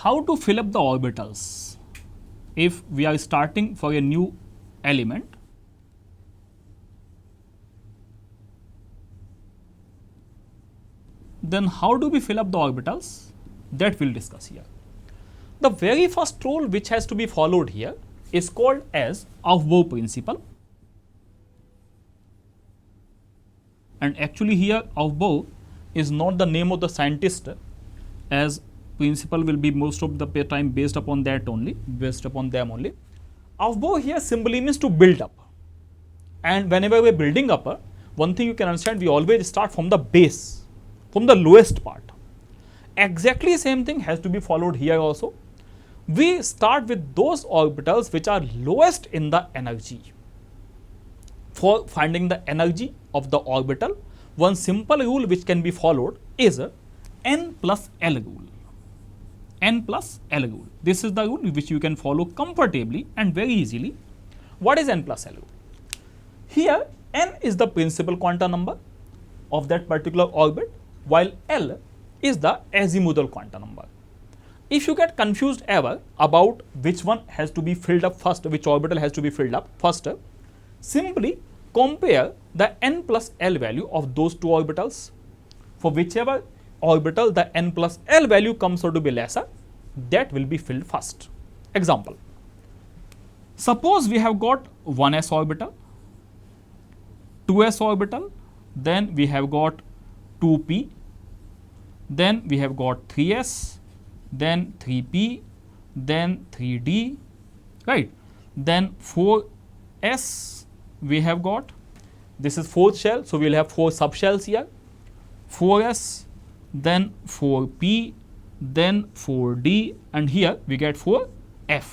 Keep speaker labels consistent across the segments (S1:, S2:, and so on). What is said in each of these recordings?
S1: how to fill up the orbitals if we are starting for a new element. Then how do we fill up the orbitals? That we'll discuss here. The very first rule which has to be followed here is called as Aufbau principle. And actually here Aufbau is not the name of the scientist, as principle will be most of the time based upon that only, based upon them only. Aufbau here simply means to build up. And whenever we are building up, one thing you can understand, we always start from the base, from the lowest part. Exactly same thing has to be followed here also. We start with those orbitals which are lowest in the energy. For finding the energy of the orbital, one simple rule which can be followed is n plus L rule. N plus L rule. This is the rule which you can follow comfortably and very easily. What is n plus L rule? Here n is the principal quantum number of that particular orbit, while L is the azimuthal quantum number. If you get confused ever about which one has to be filled up first, which orbital has to be filled up first, simply compare the n plus L value of those two orbitals. For whichever orbital the n plus L value comes out to be lesser, that will be filled first. Example, suppose we have got 1s orbital, 2s orbital, then we have got 2p, then we have got 3s, then 3p, then 3d, right? Then 4s we have got, this is fourth shell, so we will have 4 subshells here, 4s, then 4p, then 4d, and here we get 4f.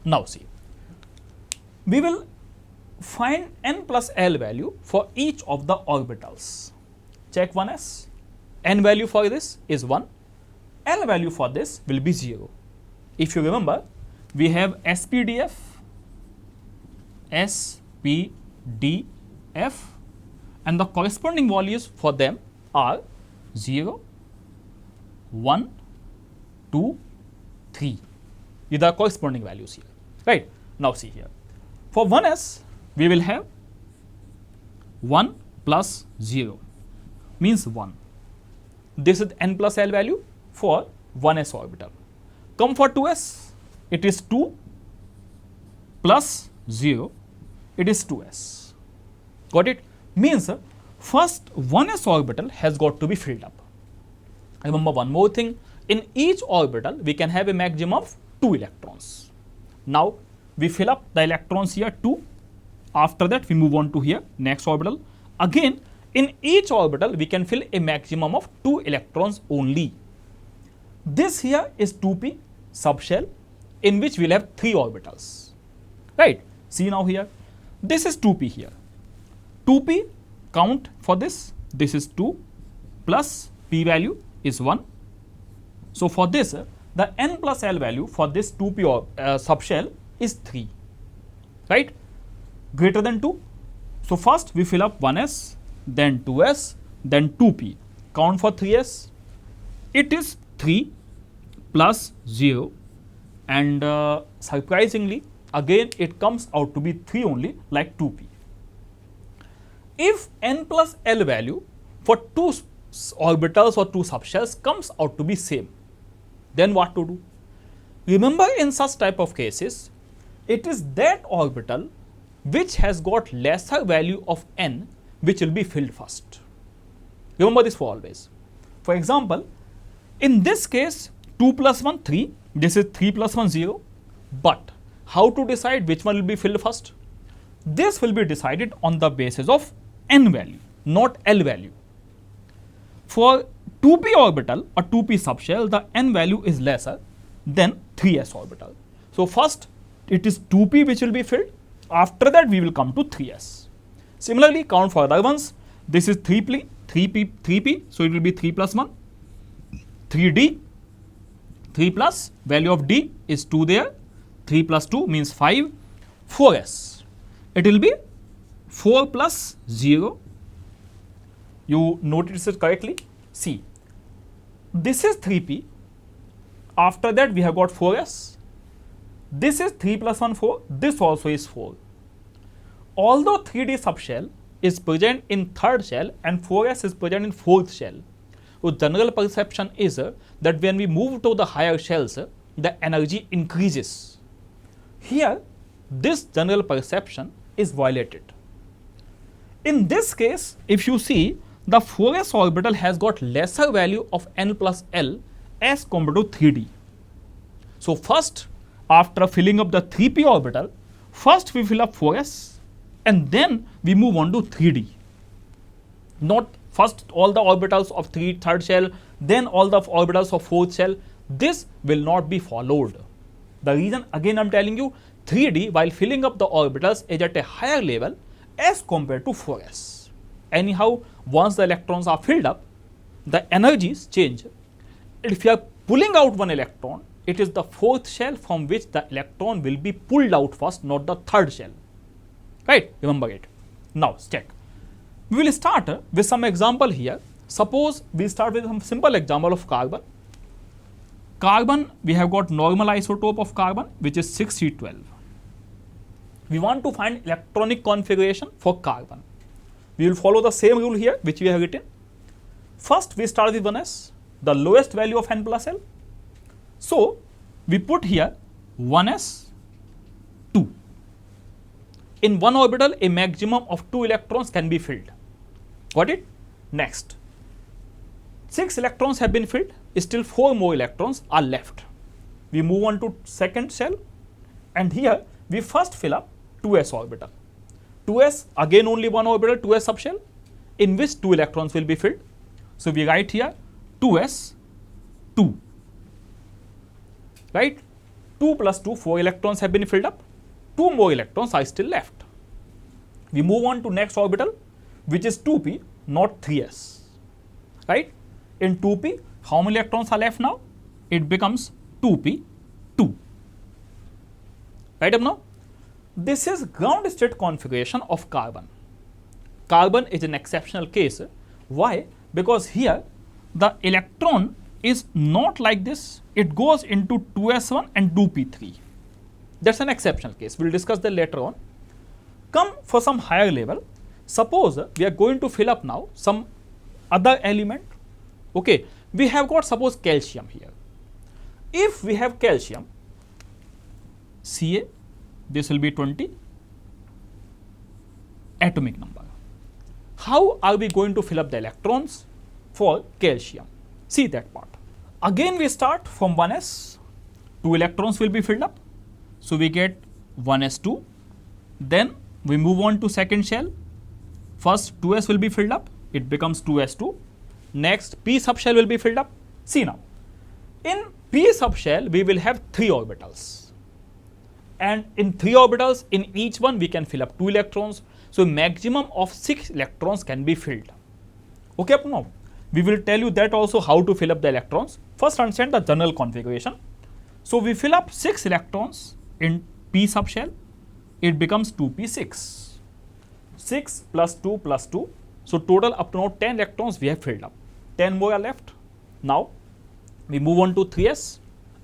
S1: Now see, we will find n plus L value for each of the orbitals. Check 1s, n value for this is 1, L value for this will be 0. If you remember, we have SPDF, SPDF, and the corresponding values for them are 0, 1, 2, 3. These are corresponding values here, right? Now see here, for 1s we will have 1 plus 0 means 1. This is n plus L value for 1s orbital. Come for 2s, it is 2 plus 0, it is 2s. Got it? Means first 1s orbital has got to be filled up. Remember one more thing, in each orbital we can have a maximum of 2 electrons. Now we fill up the electrons here 2, after that we move on to here next orbital. Again in each orbital we can fill a maximum of 2 electrons only. This here is 2p subshell in which we will have 3 orbitals, right? See now here, this is 2p here, 2p count for this, this is 2 plus p value is 1. So for this the n plus L value for this 2p subshell is 3, right? Greater than 2. So first we fill up 1s, then 2s, then 2p. Count for 3s, it is 3 plus 0, and surprisingly again it comes out to be 3 only, like 2p. If n plus L value for 2 orbitals or 2 subshells comes out to be same, then what to do? Remember, in such type of cases, it is that orbital which has got lesser value of n which will be filled first. Remember this for always. For example, in this case 2 plus 1 3, this is 3 plus 1 0, but how to decide which one will be filled first? This will be decided on the basis of n value, not L value. For 2p orbital or 2p subshell, the n value is lesser than 3s orbital. So first it is 2p which will be filled, after that we will come to 3s. Similarly, count for other ones. This is 3p, so it will be 3 plus 1, 3d, 3 plus value of d is 2 there, 3 plus 2 means 5, 4s, it will be 4 plus 0. You noticed it correctly. See, this is 3p, After that, we have got 4s. This is 3 plus 1, 4. This also is 4. Although 3D subshell is present in third shell and 4s is present in fourth shell, so general perception is that when we move to the higher shells, the energy increases. Here, this general perception is violated. In this case, if you see, the 4s orbital has got lesser value of n plus L as compared to 3D. So first, after filling up the 3p orbital, first we fill up 4s and then we move on to 3D. Not first all the orbitals of third shell, then all the orbitals of fourth shell. This will not be followed. The reason, again I am telling you, 3D while filling up the orbitals is at a higher level as compared to 4s. Anyhow, once the electrons are filled up, the energies change. If you are pulling out one electron, it is the fourth shell from which the electron will be pulled out first, not the third shell. Right? Remember it. Now, check. We will start with some example here. Suppose we start with some simple example of carbon. Carbon, we have got normal isotope of carbon, which is 6C12. We want to find electronic configuration for carbon. We will follow the same rule here, which we have written. First, we start with 1s, the lowest value of n plus L. So, we put here 1s, 2. In one orbital, a maximum of 2 electrons can be filled. Got it? Next, 6 electrons have been filled, still 4 more electrons are left. We move on to second shell, and here we first fill up 2s orbital. 2s, again only one orbital, 2s subshell, in which 2 electrons will be filled. So we write here 2s, 2. Right? 2 plus 2, 4 electrons have been filled up. 2 more electrons are still left. We move on to next orbital, which is 2p, not 3s. Right? In 2p, how many electrons are left now? It becomes 2p, 2. Right up now? This is ground state configuration of carbon. Carbon is an exceptional case. Why? Because here the electron is not like this. It goes into 2s1 and 2p3. That's an exceptional case. We'll discuss that later on. Come for some higher level. Suppose we are going to fill up now some other element. Okay, we have got suppose calcium here. If we have calcium, Ca, this will be 20 atomic number. How are we going to fill up the electrons for calcium? See that part. Again we start from 1s, 2 electrons will be filled up. So we get 1s2, then we move on to second shell. First 2s will be filled up, it becomes 2s2. Next p subshell will be filled up. See now, in p subshell we will have 3 orbitals. And in 3 orbitals, in each one we can fill up 2 electrons. So maximum of 6 electrons can be filled. Okay, up now we will tell you that also how to fill up the electrons. First understand the general configuration. So we fill up 6 electrons in p subshell, it becomes 2p6. 6 plus 2 plus 2. So total up to now 10 electrons we have filled up. 10 more are left. Now we move on to 3s.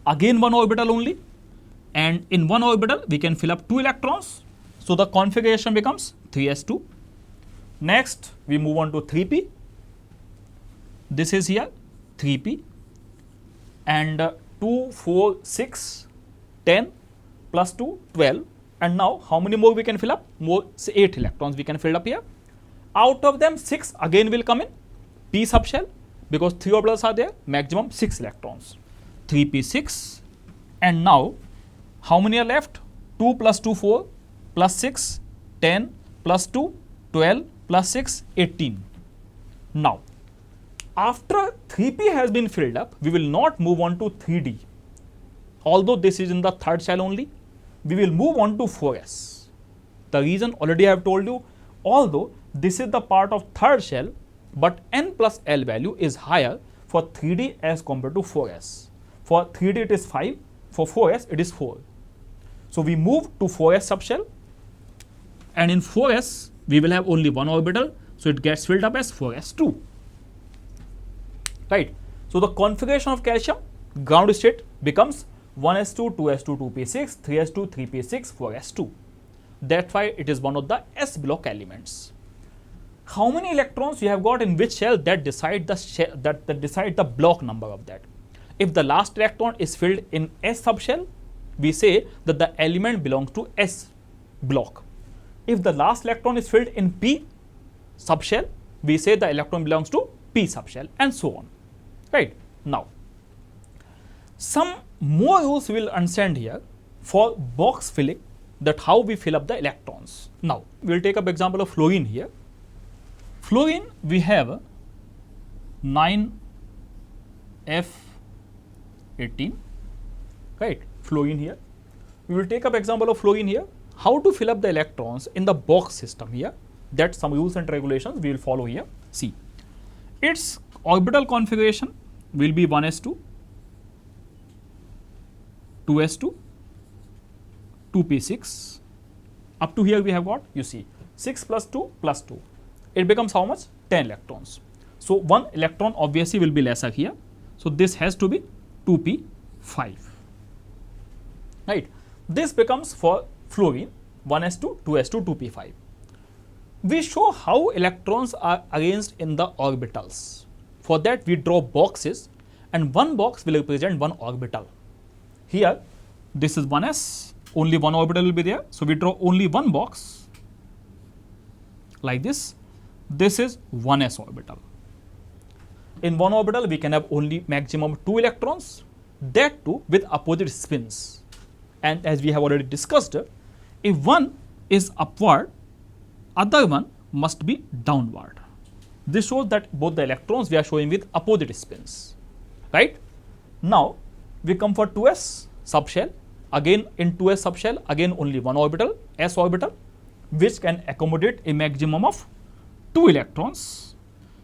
S1: Again one orbital only. And in one orbital we can fill up 2 electrons. So the configuration becomes 3s2. Next we move on to 3p. This is here 3p. And 2, 4, 6, 10 plus 2, 12. And now how many more we can fill up? More, say 8 electrons we can fill up here. Out of them 6 again will come in p subshell, because 3 orbitals are there, maximum 6 electrons. 3p6. And now how many are left? 2 plus 2, 4 plus 6, 10 plus 2, 12 plus 6, 18. Now, after 3p has been filled up, we will not move on to 3d. Although this is in the third shell only, we will move on to 4s. The reason already I have told you, although this is the part of third shell, but n plus L value is higher for 3d as compared to 4s. For 3d it is 5, for 4s it is 4. So we move to 4s subshell, and in 4s we will have only one orbital, so it gets filled up as 4s2. Right. So the configuration of calcium, ground state becomes 1s2, 2s2, 2p6, 3s2, 3p6, 4s2. That's why it is one of the s block elements. How many electrons you have got in which shell, that decide the block number of that. If the last electron is filled in S subshell, we say that the element belongs to S block. If the last electron is filled in P subshell, we say the electron belongs to P subshell, and so on. Right? Now, some more rules we will understand here for box filling, that how we fill up the electrons. Now, we will take up example of fluorine here. Fluorine, we have 9F18, right? Fluorine here. We will take up example of fluorine here. How to fill up the electrons in the box system here. That some rules and regulations we will follow here. See, its orbital configuration will be 1s2, 2s2, 2p6. Up to here we have got, you see, 6 plus 2 plus 2. It becomes how much? 10 electrons. So, 1 electron obviously will be lesser here. So, this has to be 2p5. Right? This becomes for fluorine 1s2, 2s2, 2p5. We show how electrons are arranged in the orbitals. For that, we draw boxes, and one box will represent one orbital. Here, this is 1s, only one orbital will be there. So, we draw only one box like this. This is 1s orbital. In one orbital, we can have only maximum 2 electrons, that too with opposite spins. And as we have already discussed, if one is upward, other one must be downward. This shows that both the electrons we are showing with opposite spins. Right? Now, we come for 2s subshell. Again, in 2s subshell, again only one orbital, s orbital, which can accommodate a maximum of 2 electrons.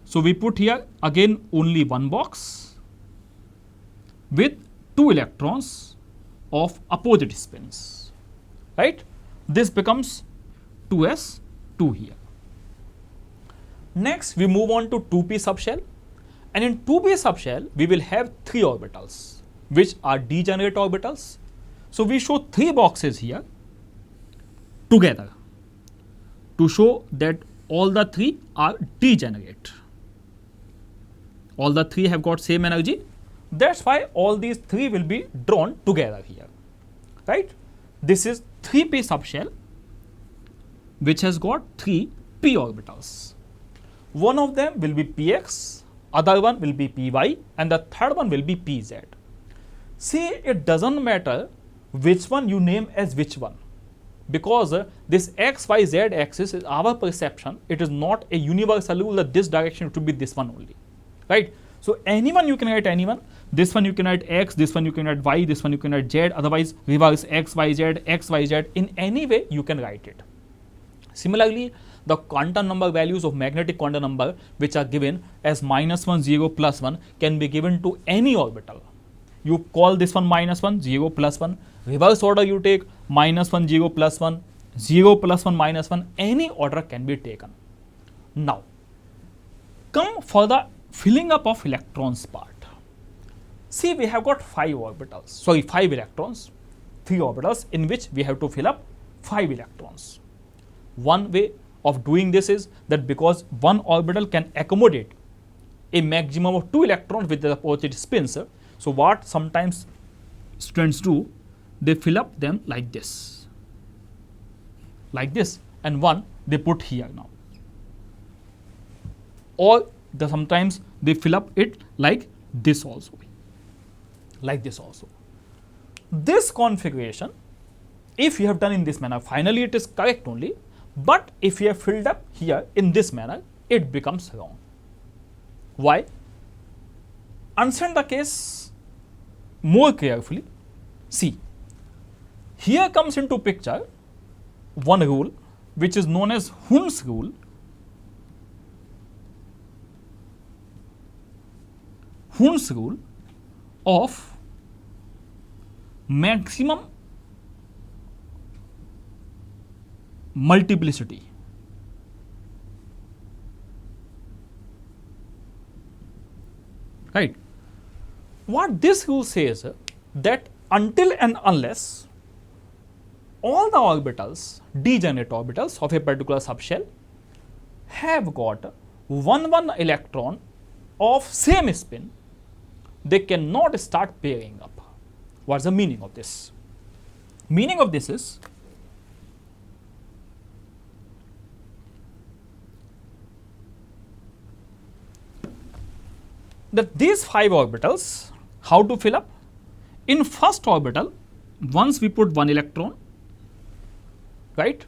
S1: So, we put here again only one box with 2 electrons of opposite spins. Right? This becomes 2s, 2 here. Next, we move on to 2p subshell, and in 2p subshell, we will have 3 orbitals, which are degenerate orbitals. So, we show 3 boxes here together to show that all the 3 are degenerate. All the 3 have got same energy. That's why all these 3 will be drawn together here. Right? This is 3p subshell, which has got 3 p orbitals. One of them will be px, other one will be py, and the third one will be pz. See, it doesn't matter which one you name as which one, because this x, y, z axis is our perception. It is not a universal rule that this direction should be this one only. Right? So, anyone you can write anyone. This one you can write x, this one you can write y, this one you can write z, otherwise reverse x, y, z, x, y, z. In any way you can write it. Similarly, the quantum number values of magnetic quantum number, which are given as -1, 0, +1, can be given to any orbital. You call this one -1, 0, +1. Reverse order you take -1, 0, +1, 0, +1, -1. Any order can be taken. Now, come for the filling up of electrons part. See, we have got 5 electrons, 3 orbitals in which we have to fill up 5 electrons. One way of doing this is that because one orbital can accommodate a maximum of 2 electrons with the opposite spins, so what sometimes students do, they fill up them like this, and one they put here now. Or sometimes they fill up it like this also. This configuration, if you have done in this manner, finally it is correct only, but if you have filled up here in this manner, it becomes wrong. Why? Understand the case more carefully. See, here comes into picture one rule which is known as Hund's rule. Hund's rule of maximum multiplicity. Right? What this rule says that until and unless all the orbitals, degenerate orbitals of a particular subshell have got one electron of same spin, they cannot start pairing up. What's the meaning of this? Meaning of this is that these 5 orbitals, how to fill up? In first orbital, once we put 1 electron, right,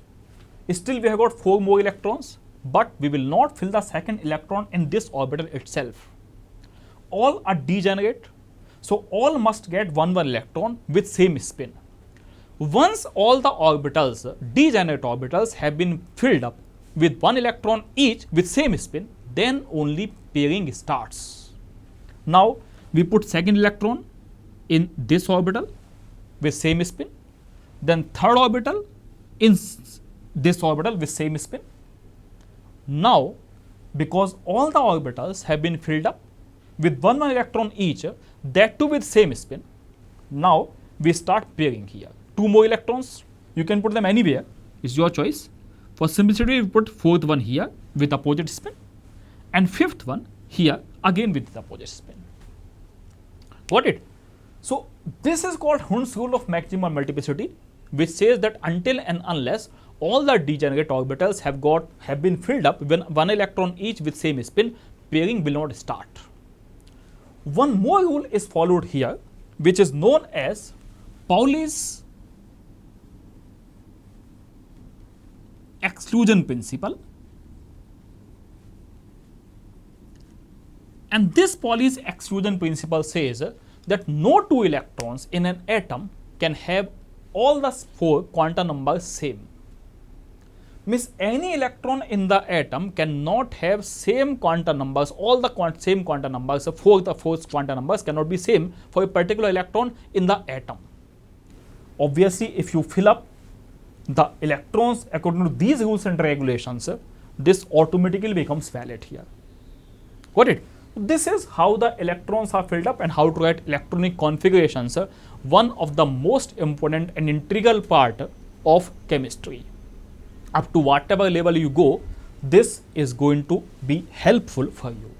S1: still we have got 4 more electrons, but we will not fill the second electron in this orbital itself. All are degenerate, so all must get one electron with same spin. Once all the orbitals, degenerate orbitals, have been filled up with 1 electron each with same spin, then only pairing starts. Now we put second electron in this orbital with same spin, then third orbital in this orbital with same spin. Now, because all the orbitals have been filled up with one electron each, that too with same spin, now we start pairing here. 2 more electrons, you can put them anywhere, it's your choice. For simplicity, we put 4th one here with opposite spin, and 5th one here again with the opposite spin. Got it? So this is called Hund's rule of maximum multiplicity, which says that until and unless all the degenerate orbitals have been filled up with 1 electron each with same spin, pairing will not start. One more rule is followed here, which is known as Pauli's exclusion principle. And this Pauli's exclusion principle says that no 2 electrons in an atom can have all the 4 quantum numbers same. Means any electron in the atom cannot have same quantum numbers, all the same quantum numbers, the 4 quantum numbers cannot be same for a particular electron in the atom. Obviously, if you fill up the electrons according to these rules and regulations, this automatically becomes valid here. Got it? This is how the electrons are filled up and how to write electronic configurations, one of the most important and integral part of chemistry. Up to whatever level you go, this is going to be helpful for you.